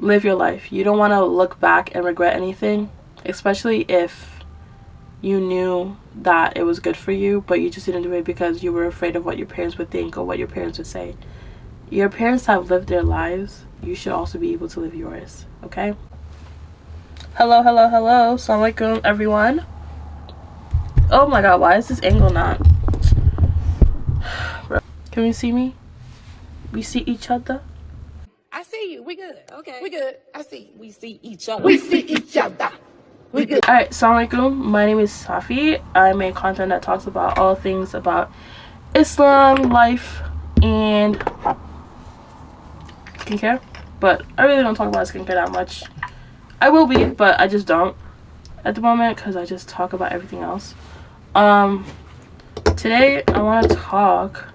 live your life. You don't want to look back and regret anything, especially if you knew that it was good for you, but you just didn't do it because you were afraid of what your parents would think or what your parents would say. Your parents have lived their lives. You should also be able to live yours, okay? Hello, hello, hello. Assalamu alaikum, everyone. Oh my god, why is this angle not? Can we see me? We see each other? I see you. We good. Okay. We good. I see. We see each other. We see each other. We good. Alright, assalamu alaikum. My name is Safi. I make content that talks about all things about Islam, life, and skincare. But I really don't talk about skincare that much. I will be, but I just don't at the moment because I just talk about everything else. Today I want to talk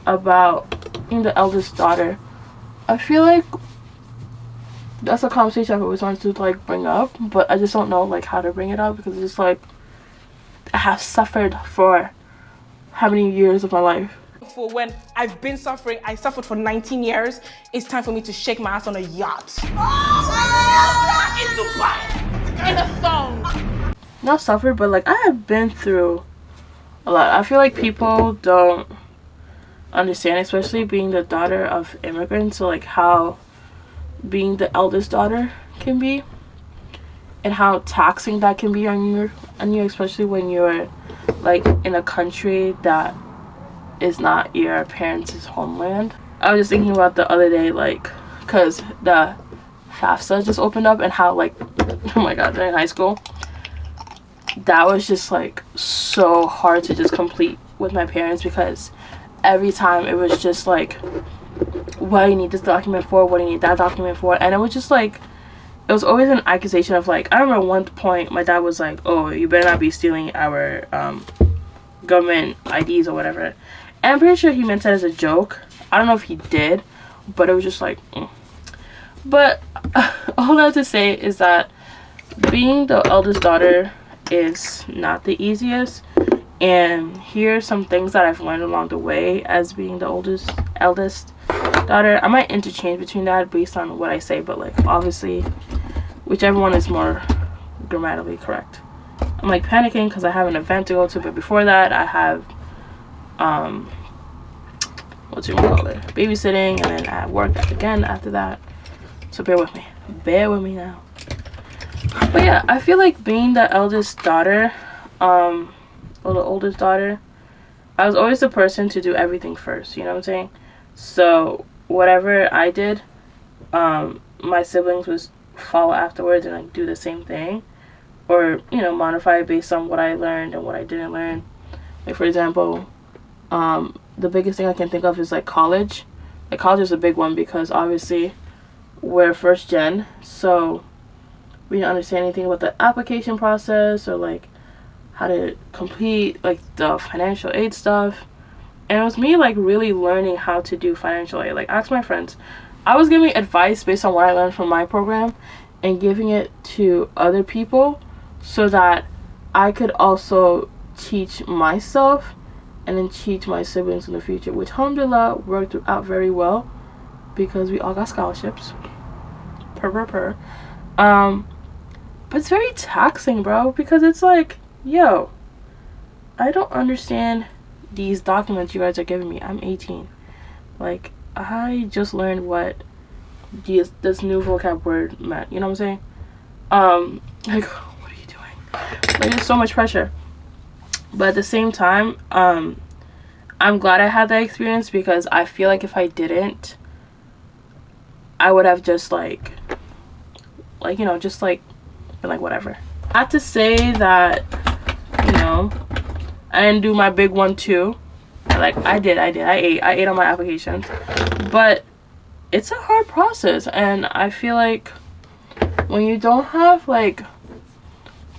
about being the eldest daughter. I feel like that's a conversation I've always wanted to like bring up, but I just don't know like how to bring it up because it's like I have suffered for how many years of my life. For when I've been suffering, I suffered for 19 years. It's time for me to shake my ass on a yacht. In Dubai. In a thong. Not suffered, but like I have been through a lot. I feel like people don't understand, especially being the daughter of immigrants, so like how being the eldest daughter can be and how taxing that can be on you, especially when you're like in a country that is not your parents' homeland. I was just thinking about the other day, like, because the FAFSA just opened up and how like oh my god, during high school that was just like so hard to just complete with my parents because every time it was just like, what do you need this document for, what do you need that document for, and it was just like, it was always an accusation of like, I remember one point my dad was like, oh, you better not be stealing our government IDs or whatever, and I'm pretty sure he meant that as a joke. I don't know if he did, but it was just like But all I have to say is that being the eldest daughter is not the easiest, and here are some things that I've learned along the way as being the eldest daughter. I might interchange between that based on what I say, but like obviously whichever one is more grammatically correct. I'm like panicking because I have an event to go to, but before that I have babysitting, and then I have work again after that, so bear with me now. But yeah, I feel like being the eldest daughter or the oldest daughter, I was always the person to do everything first, you know what I'm saying? So whatever I did, my siblings would follow afterwards and like do the same thing, or you know, modify it based on what I learned and what I didn't learn. Like for example, the biggest thing I can think of is like college. Like college is a big one because obviously we're first gen, so we didn't understand anything about the application process or like how to complete like the financial aid stuff. And it was me like really learning how to do financial aid. Like ask my friends. I was giving advice based on what I learned from my program and giving it to other people so that I could also teach myself and then teach my siblings in the future, which alhamdulillah worked out very well because we all got scholarships. But it's very taxing, bro, because it's like, yo, I don't understand these documents you guys are giving me. I'm 18. Like, I just learned what this new vocab word meant. You know what I'm saying? Like, what are you doing? Like, there's so much pressure. But at the same time, I'm glad I had that experience because I feel like if I didn't, I would have just like, you know, just like, been like, whatever. I have to say that, you know, I didn't do my big one too. Like I ate on my applications, but it's a hard process, and I feel like when you don't have like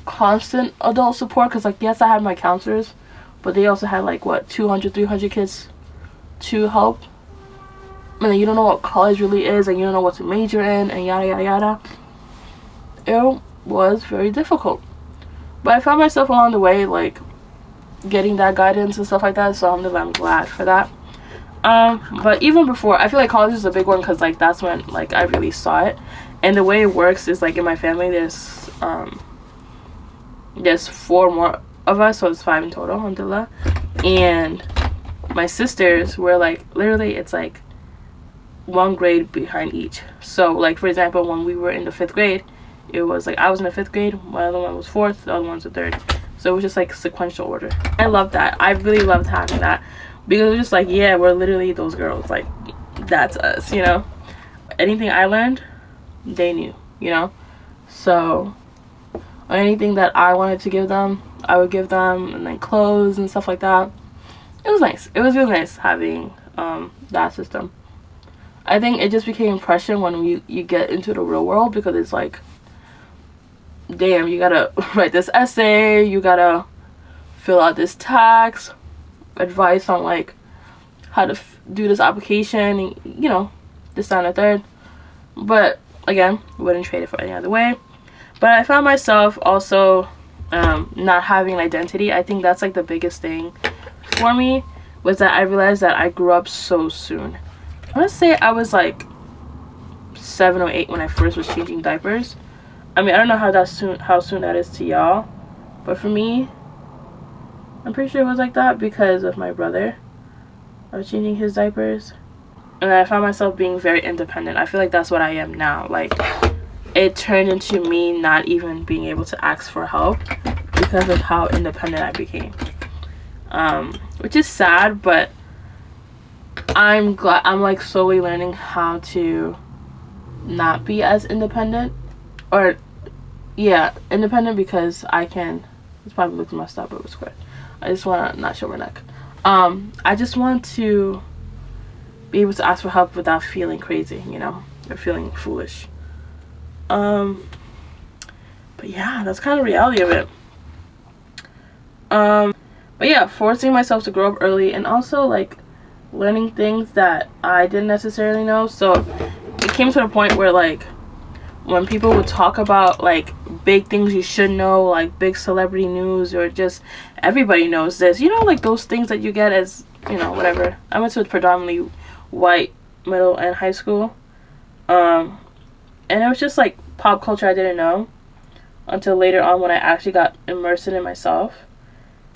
constant adult support, because like yes, I had my counselors, but they also had like what 200-300 kids to help, and then you don't know what college really is, and you don't know what to major in, and yada yada yada. It was very difficult, but I found myself along the way like getting that guidance and stuff like that, so alhamdulillah, I'm glad for that. But even before, I feel like college is a big one because like that's when like I really saw it. And the way it works is like in my family there's 4 more of us, so it's 5 in total, alhamdulillah. And my sisters were like literally it's like 1 grade behind each. So like for example, when we were in the 5th grade, it was like I was in the 5th grade, my other one was 4th, the other one's the 3rd. So it was just like sequential order. I love that. I really loved having that because it was just like, yeah, we're literally those girls, like that's us, you know. Anything I learned, they knew, you know. So anything that I wanted to give them, I would give them, and then clothes and stuff like that. It was nice. It was really nice having that system. I think it just became pressure when you get into the real world because it's like, damn, you gotta write this essay, you gotta fill out this tax, advice on like how to do this application, you know, this, that, and the third. But again, wouldn't trade it for any other way. But I found myself also not having an identity. I think that's like the biggest thing for me, was that I realized that I grew up so soon. I want to say I was like 7 or 8 when I first was changing diapers. I mean, I don't know how soon that is to y'all, but for me, I'm pretty sure it was like that because of my brother. I was changing his diapers, and I found myself being very independent. I feel like that's what I am now. Like, it turned into me not even being able to ask for help because of how independent I became. Which is sad, but I'm glad. I'm like slowly learning how to not be as independent, or yeah, independent, because I can. It's probably looks messed up, but it was good. I just want to not show my neck. I just want to be able to ask for help without feeling crazy, you know, or feeling foolish. But yeah, that's kind of the reality of it. But yeah, forcing myself to grow up early, and also like learning things that I didn't necessarily know. So it came to the point where like when people would talk about like big things you should know, like big celebrity news, or just everybody knows this, you know, like those things that you get as, you know, whatever. I went to a predominantly white middle and high school, and it was just like pop culture I didn't know until later on when I actually got immersed in it myself.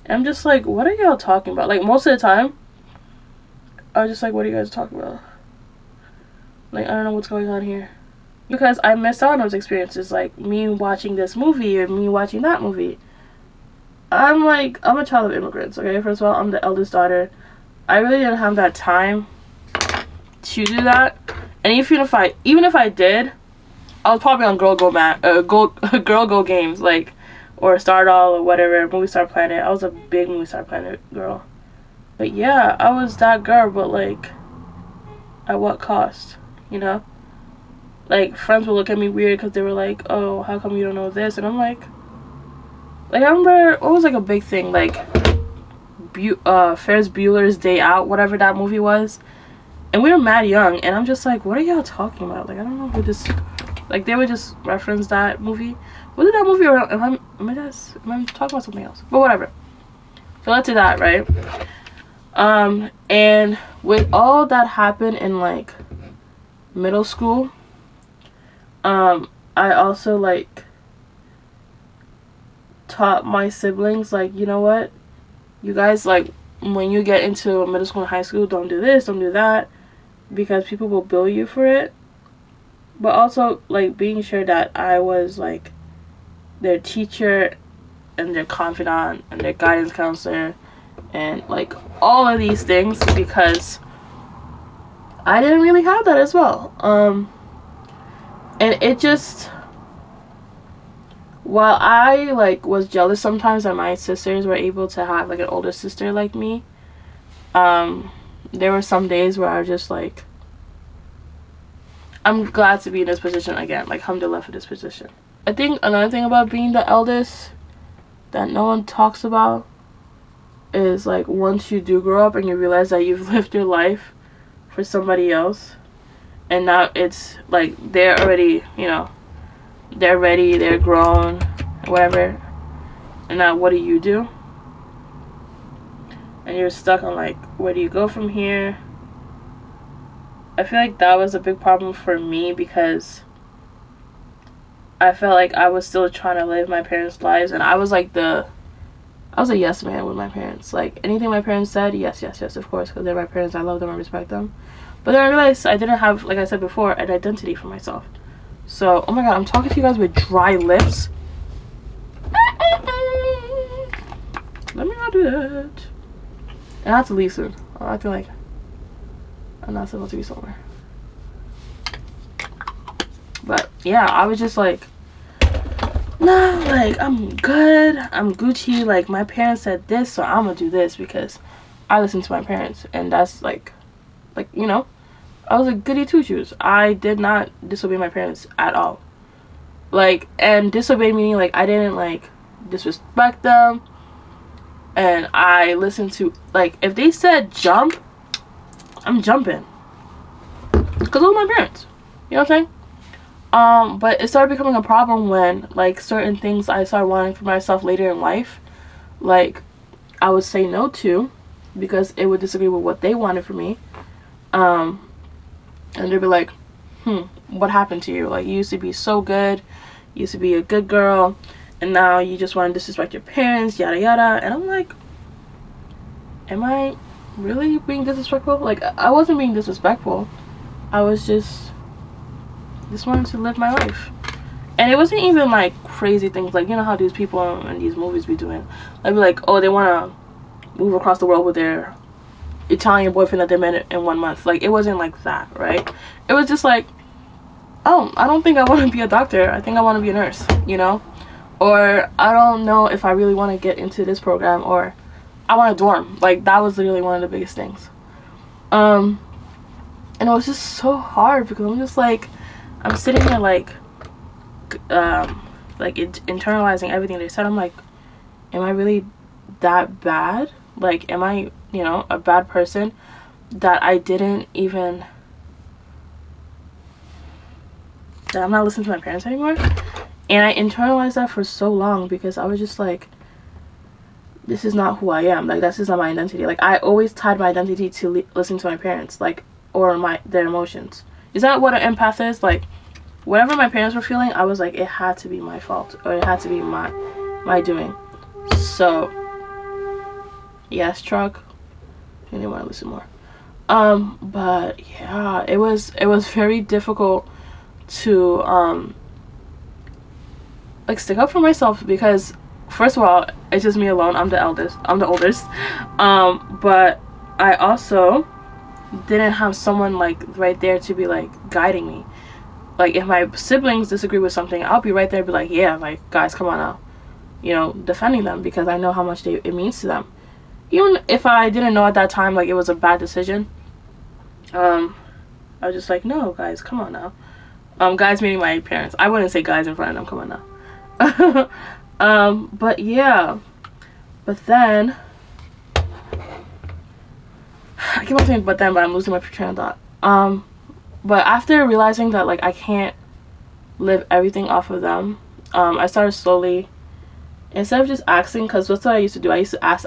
And I'm just like, what are y'all talking about? Like most of the time I was just like, what are you guys talking about? Like, I don't know what's going on here. Because I missed out on those experiences, like me watching this movie or me watching that movie. I'm a child of immigrants, okay? First of all, I'm the eldest daughter. I really didn't have that time to do that. And even if I did, I was probably on Girl Go games, like, or Star Doll or whatever, Movie Star Planet. I was a big Movie Star Planet girl. But yeah, I was that girl, but like, at what cost, you know? Like, friends would look at me weird because they were like, oh, how come you don't know this? And I'm like, I remember, what was like a big thing, like, Ferris Bueller's Day Out, whatever that movie was. And we were mad young, and I'm just like, what are y'all talking about? Like, I don't know who this, like, they would just reference that movie. Was it that movie, or am I talking about something else? But whatever. So let's do that, right? And with all that happened in, like, middle school, I also, like, taught my siblings, like, you know what? You guys, like, when you get into middle school and high school, don't do this, don't do that, because people will bill you for it. But also, like, being sure that I was, like, their teacher and their confidant and their guidance counselor and, like, all of these things, because I didn't really have that as well. And it just, while I, like, was jealous sometimes that my sisters were able to have, like, an older sister like me, there were some days where I was just like, I'm glad to be in this position again. Like, alhamdulillah for this position. I think another thing about being the eldest that no one talks about is, like, once you do grow up and you realize that you've lived your life for somebody else, and now it's like they're already, you know, they're ready, they're grown, whatever, and now what do you do? And you're stuck on, like, where do you go from here? I feel like that was a big problem for me because I felt like I was still trying to live my parents' lives, and I was like I was a yes man with my parents. Like, anything my parents said, yes, yes, yes, of course, because they're my parents. I love them, I respect them. But then I realized I didn't have, like I said before, an identity for myself. So, oh my god, I'm talking to you guys with dry lips. Let me not do that. And I have to leave soon. I feel like I'm not supposed to be somewhere. But yeah, I was just like, no, like, I'm good, I'm Gucci, like, my parents said this, so I'm gonna do this because I listen to my parents. And that's like, you know, I was a goody two-shoes. I did not disobey my parents at all. Like, and disobey meaning, like, I didn't, like, disrespect them. And I listened to, like, if they said jump, I'm jumping. Because those are my parents. You know what I'm saying? But it started becoming a problem when, like, certain things I started wanting for myself later in life, like, I would say no to because it would disagree with what they wanted for me. And they'd be like, what happened to you? Like, you used to be so good, you used to be a good girl, and now you just want to disrespect your parents, yada yada. And I'm like, am I really being disrespectful? Like, I wasn't being disrespectful. I was just wanted to live my life. And it wasn't even like crazy things, like, you know how these people in these movies be doing. I'd be like, oh, they want to move across the world with their Italian boyfriend that they met in 1 month. Like, it wasn't like that, right? It was just like, oh, I don't think I want to be a doctor, I think I want to be a nurse, you know? Or I don't know if I really want to get into this program, or I want a dorm. Like, that was literally one of the biggest things. And it was just so hard because I'm just like, I'm sitting there like internalizing everything they said. I'm like, am I really that bad? Like, am I, you know, a bad person that I didn't even, that I'm not listening to my parents anymore? And I internalized that for so long because I was just like, this is not who I am. Like, this is not my identity. Like, I always tied my identity to listening to my parents, like, or their emotions. Is that what an empath is? Like, whatever my parents were feeling, I was like, it had to be my fault, or it had to be my doing. So, yes, truck. I didn't want to listen more. But yeah, it was very difficult to like, stick up for myself because, first of all, it's just me alone. I'm the oldest. But I also didn't have someone like right there to be like guiding me. Like, if my siblings disagree with something, I'll be right there, be like, yeah, like, guys, come on now, you know, defending them because I know how much it means to them. Even if I didn't know at that time, like, it was a bad decision, I was just like, no, guys, come on now. Guys meaning my parents. I wouldn't say guys in front of them, come on now. But yeah, but then I keep on saying but then, but I'm losing my train of thought. But after realizing that, like, I can't live everything off of them, I started slowly, instead of just asking, because that's what I used to do. I used to ask,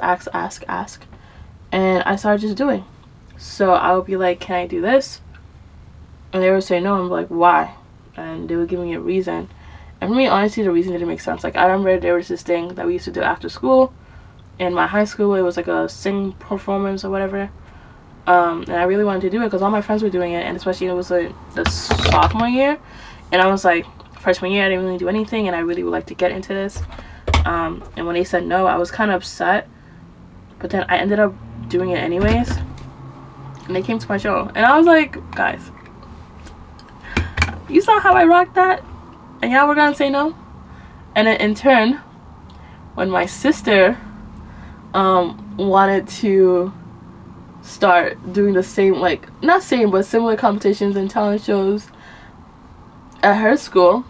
and I started just doing. So I would be like, can I do this? And they would say no. I'm like, why? And they would give me a reason. And for me, honestly, the reason didn't make sense. Like, I remember there was this thing that we used to do after school in my high school. It was like a sing performance or whatever. And I really wanted to do it because all my friends were doing it, and especially it was like the sophomore year, and I was like, freshman year I didn't really do anything, and I really would like to get into this. And when they said no, I was kind of upset, but then I ended up doing it anyways, and they came to my show, and I was like, guys, you saw how I rocked that, and y'all were gonna say no? And then in turn, when my sister wanted to start doing the same, like, not same but similar competitions and talent shows at her school,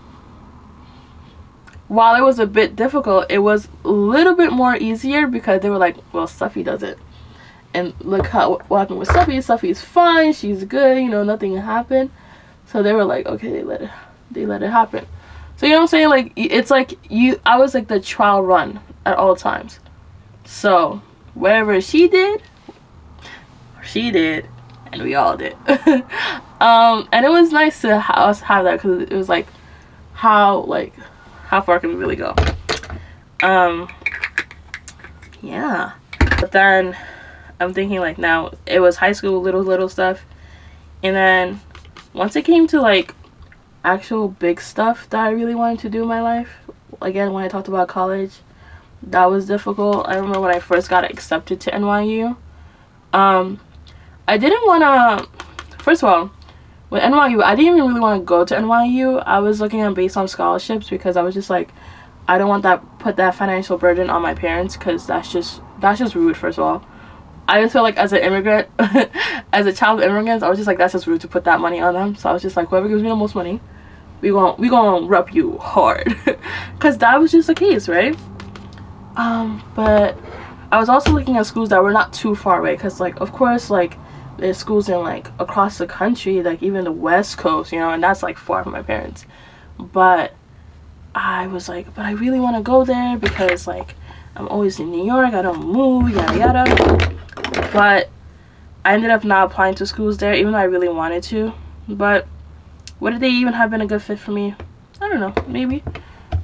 while it was a bit difficult, it was a little bit more easier because they were like, well, Safi does it, and look what happened with Safi. Safi's fine, she's good, you know, nothing happened. So they were like, okay, they let it happen. So, you know what I'm saying? Like, it's like I was like the trial run at all times. So whatever she did, and we all did. And it was nice to us have that, because it was like how far can we really go? Yeah. But then I'm thinking, like, now it was high school, little stuff, and then once it came to like actual big stuff that I really wanted to do in my life, again, when I talked about college, that was difficult. I remember when I first got accepted to NYU, I didn't want to, first of all, with NYU, I didn't even really want to go to NYU. I was looking at based on scholarships, because I was just like, I don't want that, put that financial burden on my parents, because that's just rude. First of all, I just feel like as an immigrant, as a child of immigrants, I was just like, that's just rude to put that money on them. So I was just like, whoever gives me the most money, we gonna rep you hard, because that was just the case, right? But I was also looking at schools that were not too far away, because, like, of course, like, there's schools in, like, across the country, like, even the West Coast, you know, and that's, like, far from my parents. But I was like, but I really want to go there, because, like, I'm always in New York, I don't move, yada yada. But I ended up not applying to schools there, even though I really wanted to. But would they even have been a good fit for me? I don't know, maybe.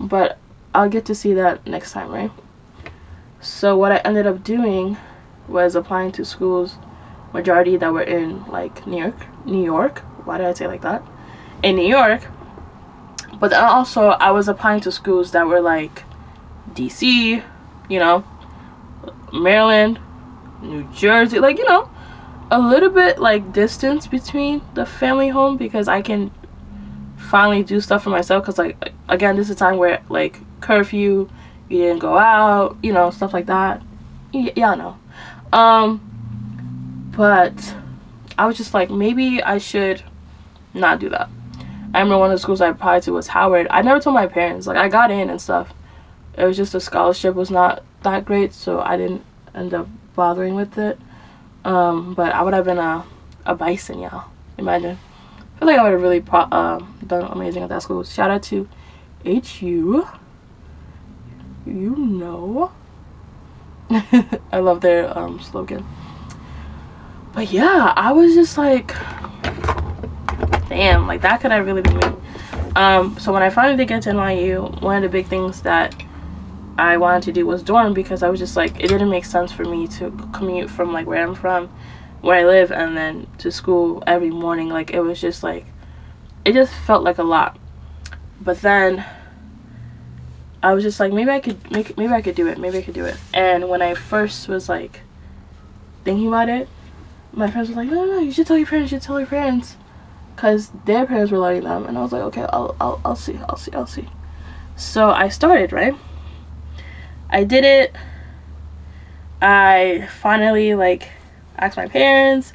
But I'll get to see that next time, right? So what I ended up doing was applying to schools, majority that were in, like, New York. Why did I say it like that? In New York. But then also I was applying to schools that were like DC, you know, Maryland, New Jersey, like, you know, a little bit like distance between the family home, because I can finally do stuff for myself, because, like, again, this is a time where, like, curfew, you didn't go out, you know, stuff like that. Y'all know. But I was just like, maybe I should not do that. I remember one of the schools I applied to was Howard. I never told my parents. Like, I got in and stuff. It was just the scholarship was not that great, so I didn't end up bothering with it. But I would have been a bison, y'all. Imagine. I feel like I would have really done amazing at that school. Shout out to HU. You know. I love their slogan. But yeah, I was just like, damn, like, that could have really been me. So when I finally did get to NYU, one of the big things that I wanted to do was dorm, because I was just like, it didn't make sense for me to commute from, like, where I'm from, where I live, and then to school every morning. Like, it was just like, it just felt like a lot. But then I was just like, maybe I could do it. And when I first was, like, thinking about it, my friends were like, no, you should tell your parents, because their parents were letting them. And I was like, okay, I'll see. So I started, right? I did it. I finally, like, asked my parents.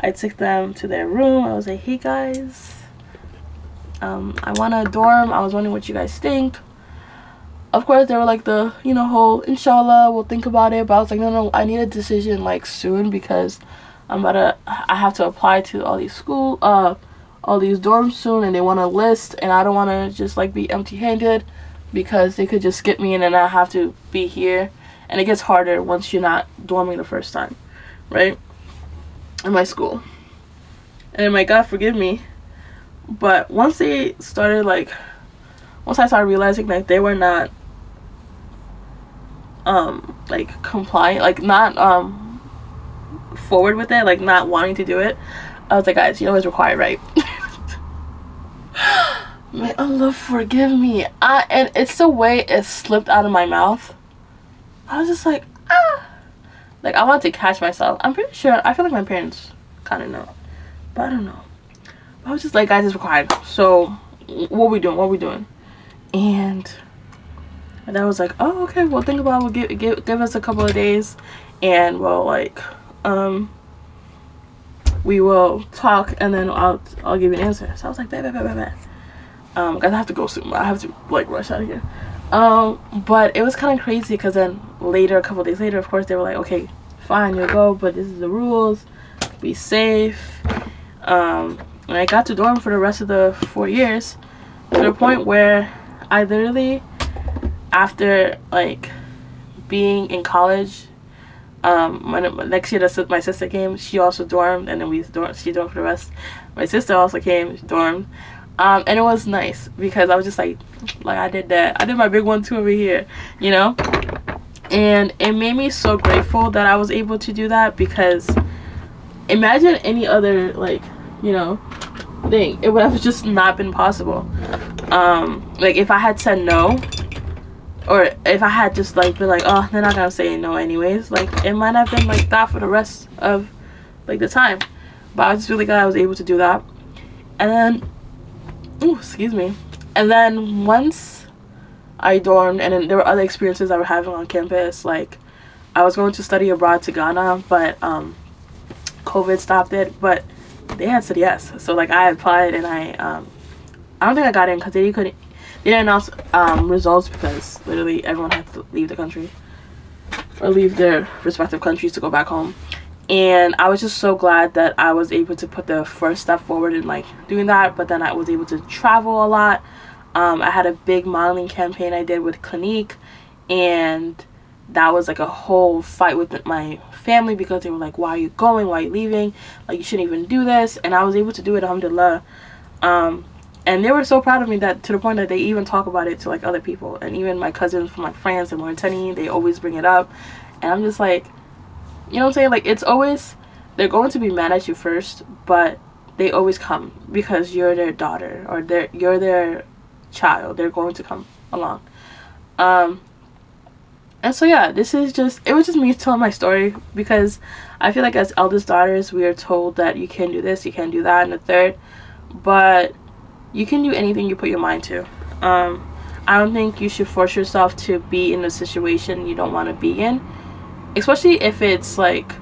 I took them to their room. I was like, hey guys, I want a dorm. I was wondering what you guys think. Of course, they were like the, you know, whole inshallah, we'll think about it. But I was like, no, I need a decision, like, soon, because I have to apply to all these dorms soon, and they want a list, and I don't want to just, like, be empty-handed, because they could just skip me and then I have to be here, and it gets harder once you're not dorming the first time, right? In my school. And my God forgive me, but once I started realizing, like, they were not like compliant, like, not forward with it, like, not wanting to do it, I was like, guys, you know what's required, right? May Allah forgive me. And it's the way it slipped out of my mouth. I was just like, like, I wanted to catch myself. I'm pretty sure, I feel like my parents kind of know, but I don't know. I was just like, guys, it's required, so what we doing? And I was like, oh, okay, well, think about it. We'll give us a couple of days, and we'll, like, we will talk, and then I'll give you an answer. So I was like, bet. Guys, I have to go soon. I have to, like, rush out of here. But it was kind of crazy, because then later, a couple of days later, of course, they were like, okay, fine, you'll go, but this is the rules. Be safe. And I got to dorm for the rest of the 4 years, to the point where I literally, after, like, being in college, When next year my sister came, she also dormed, and then she dormed for the rest. My sister also came, she dormed. And it was nice because I was just like I did that. I did my big one too over here, you know? And it made me so grateful that I was able to do that, because imagine any other, like, you know, thing. It would have just not been possible. Like, if I had said no, or if I had just, like, been like, oh, they're not gonna say no anyways, like, it might have been like that for the rest of, like, the time. But I was just really glad I was able to do that. And then, ooh, excuse me. And then once I dormed, and then there were other experiences I was having on campus. Like, I was going to study abroad to Ghana, but COVID stopped it. But they had said yes, so like I applied, and I don't think I got in because they didn't announce results, because literally everyone had to leave the country or leave their respective countries to go back home. And I was just so glad that I was able to put the first step forward in, like, doing that. But then I was able to travel a lot. I had a big modeling campaign I did with Clinique, and that was like a whole fight with my family, because they were like, why are you going, why are you leaving, like, you shouldn't even do this. And I was able to do it, alhamdulillah. And they were so proud of me, that to the point that they even talk about it to, like, other people. And even my cousins from, like, France and Mauritania, they always bring it up. And I'm just like, you know what I'm saying? Like, it's always, they're going to be mad at you first, but they always come because you're their daughter, or you're their child. They're going to come along. And so yeah, it was just me telling my story, because I feel like as eldest daughters, we are told that you can't do this, you can't do that, and the third, but you can do anything you put your mind to. I don't think you should force yourself to be in a situation you don't want to be in, especially if it's like,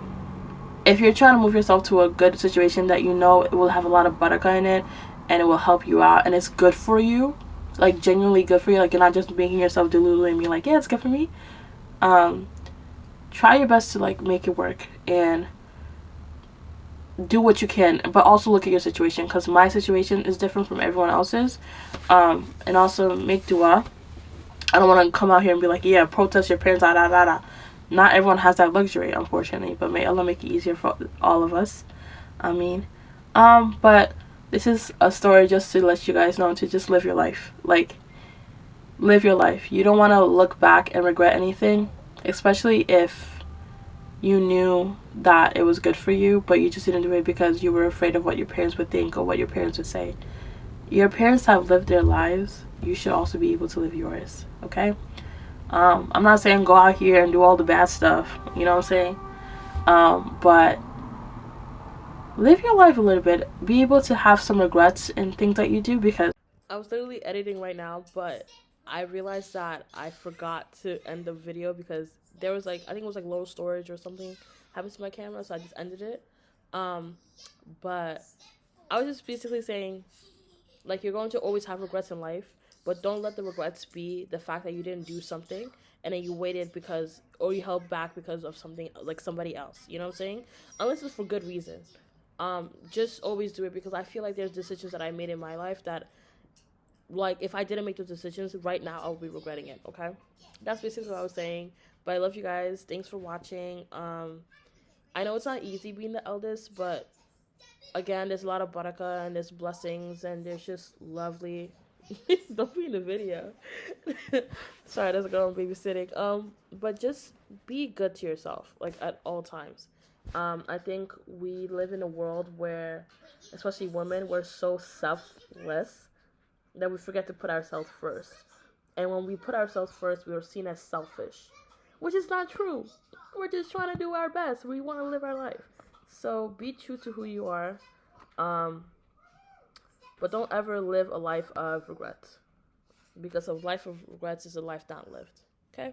if you're trying to move yourself to a good situation that you know it will have a lot of barakah in it, and it will help you out, and it's good for you, like, genuinely good for you, like, you're not just making yourself delulu and being like, yeah, it's good for me. Try your best to, like, make it work and do what you can, but also look at your situation, because my situation is different from everyone else's. And also make dua. I don't want to come out here and be like, yeah, protest your parents, da da da da. Not everyone has that luxury, unfortunately, but may Allah make it easier for all of us. I mean, but this is a story just to let you guys know to just live your life. Like, live your life. You don't want to look back and regret anything, especially if you knew that it was good for you, but you just didn't do it because you were afraid of what your parents would think or what your parents would say. Your parents have lived their lives. You should also be able to live yours, okay? I'm not saying go out here and do all the bad stuff, you know what I'm saying? But live your life a little bit. Be able to have some regrets in things that you do, because I was literally editing right now, but I realized that I forgot to end the video because there was, like, I think it was like low storage or something happened to my camera, so I just ended it. But I was just basically saying, like, you're going to always have regrets in life, but don't let the regrets be the fact that you didn't do something and then you waited because, or you held back because of something, like somebody else, you know what I'm saying? Unless it's for good reason. Just always do it, because I feel like there's decisions that I made in my life that, like, if I didn't make those decisions right now, I would be regretting it, okay? That's basically what I was saying. But I love you guys. Thanks for watching. I know it's not easy being the eldest, but again, there's a lot of barakah and there's blessings and there's just lovely. Don't be in the video. Sorry, there's a girl babysitting. But just be good to yourself, like, at all times. I think we live in a world where, especially women, we're so selfless that we forget to put ourselves first. And when we put ourselves first, we are seen as selfish, which is not true. We're just trying to do our best. We want to live our life. So be true to who you are. But don't ever live a life of regrets, because a life of regrets is a life not lived. Okay?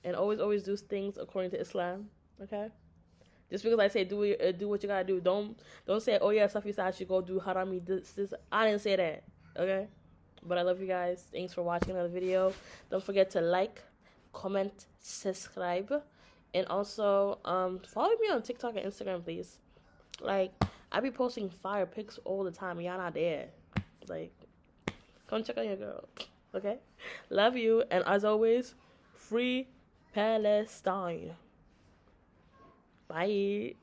And always do things according to Islam. Okay? Just because I say do what you gotta do, don't say, oh yeah, Safi said I should go do harami. This. I didn't say that. Okay? But I love you guys. Thanks for watching another video. Don't forget to like, comment, subscribe, and also follow me on TikTok and Instagram, please. Like, I be posting fire pics all the time. Y'all not there. Like, come check on your girl. Okay? Love you. And as always, free Palestine. Bye.